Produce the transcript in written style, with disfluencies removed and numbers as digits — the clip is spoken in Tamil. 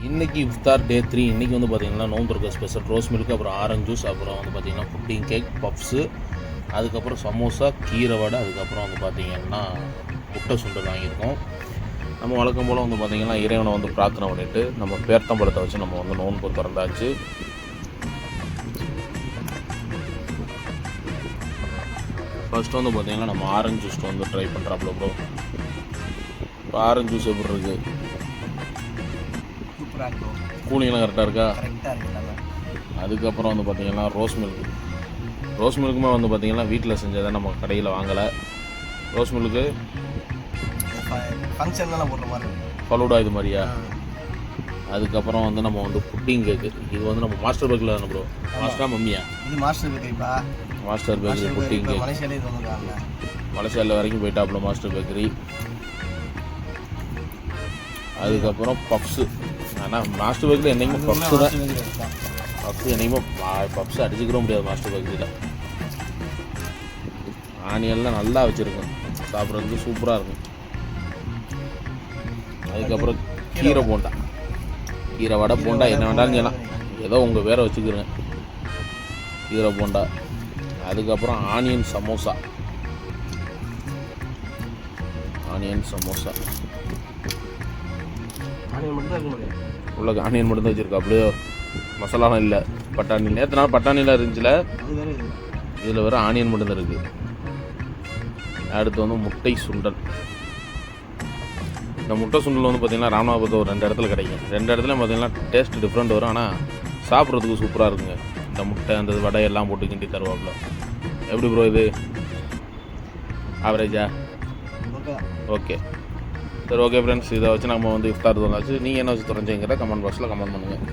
இன்றைக்கி இஃப்தார் டே 3. இன்றைக்கி வந்து பார்த்திங்கன்னா நோம்பு இருக்க ஸ்பெஷல் ரோஸ் மில்க், அப்புறம் ஆரஞ்சு ஜூஸ், அப்புறம் வந்து பார்த்திங்கன்னா புட்டிங் கேக், பப்ஸு, அதுக்கப்புறம் சமோசா, கீரை வடை, அதுக்கப்புறம் வந்து பார்த்திங்கன்னா முட்டை சுண்டல் வாங்கியிருக்கோம். நம்ம வழக்கம் போல் வந்து பார்த்திங்கன்னா இறைவனை வந்து பிரார்த்தனை பண்ணிவிட்டு நம்ம பேர்த்தம்பழத்தை வச்சு நம்ம வந்து நோன்பு திறந்தாச்சு. ஃபர்ஸ்ட்டு வந்து பார்த்திங்கன்னா நம்ம ஆரஞ்சு ஜூஸ் வந்து ட்ரை பண்ணுறாப்புல ப்ரோ. இப்போ ஆரஞ்சு ஜூஸ் எப்படி இருக்குது? கூலிங்லாம் கரெக்டாக இருக்கா? அதுக்கப்புறம் வந்து பார்த்திங்கன்னா ரோஸ் மில்க்குமே வந்து பார்த்திங்கன்னா வீட்டில் செஞ்சதை நம்ம கடையில் வாங்கலை. ரோஸ் மில்க்கு ஃபங்க்ஷன்லாம் போடுற மாதிரி ஃபலூடா இது மாதிரியா? அதுக்கப்புறம் வந்து நம்ம வந்து புட்டிங் கேக்கு, இது வந்து நம்ம மாஸ்டர் பேக்கரியில் தானே ப்ரோ? மாஸ்டரா மம்மியா? இது மாஸ்டர் பேக்கரிப்பா. மாஸ்டர் பேக்கரி புட்டிங் கேக் மலேசியாவில் இது வந்துருக்காங்க. மலேசியாவில் வரைக்கும் போயிட்டாப்புல மாஸ்டர் பேக்கரி. அதுக்கப்புறம் பப்ஸு. ஆனால் மாஸ்டர் பேக்கரியில் என்றைக்குமே பப்ஸு தான். பப்ஸு என்றைக்குமே பப்ஸு அடிச்சுக்கிற முடியாது மாஸ்டர் பேக்கரியில். ஆனியெல்லாம் நல்லா வச்சுருக்கோம், சாப்பிட்றதுக்கு சூப்பராக இருக்கும். அதுக்கப்புறம் கீரை போண்டா, கீரை வடை போண்டா, என்ன வேண்டாலும் சொல்லலாம், ஏதோ உங்கள் வேற வச்சுக்கிறேங்க. கீரை போண்டா, அதுக்கப்புறம் ஆனியன் சமோசா. உள்ள ஆனியன் மட்டும் தான் வச்சுருக்கா, அப்படியே மசாலாலாம் இல்லை. பட்டாணி நேற்று நாள் பட்டாணிலாம் இருந்துச்சுல, இதில் வேறு ஆனியன் மட்டும்தான் இருக்குது. அடுத்து வந்து முட்டை சுண்டல். இந்த முட்டை சுண்டல் வந்து பார்த்திங்கன்னா ராமநாதபுரத்தில் ஒரு 2 இடத்துல கிடைக்கும். 2 இடத்துல பார்த்திங்கன்னா டேஸ்ட் டிஃப்ரெண்ட் வரும், ஆனால் சாப்பிட்றதுக்கு சூப்பராக இருக்குங்க. இந்த முட்டை அந்த வடையெல்லாம் போட்டு கிண்டி தருவாப்புல. எப்படி ப்ரோ இது? ஆவரேஜா? ஓகே சரி, ஓகே ஃப்ரெண்ட்ஸ், இதை வச்சு நம்ம வந்து இஃப்தார் தோணாச்சு. நீங்கள் என்ன வச்சு தொடர்ச்சிங்கிறத கமெண்ட் பாக்ஸில் கமெண்ட் பண்ணுங்கள்.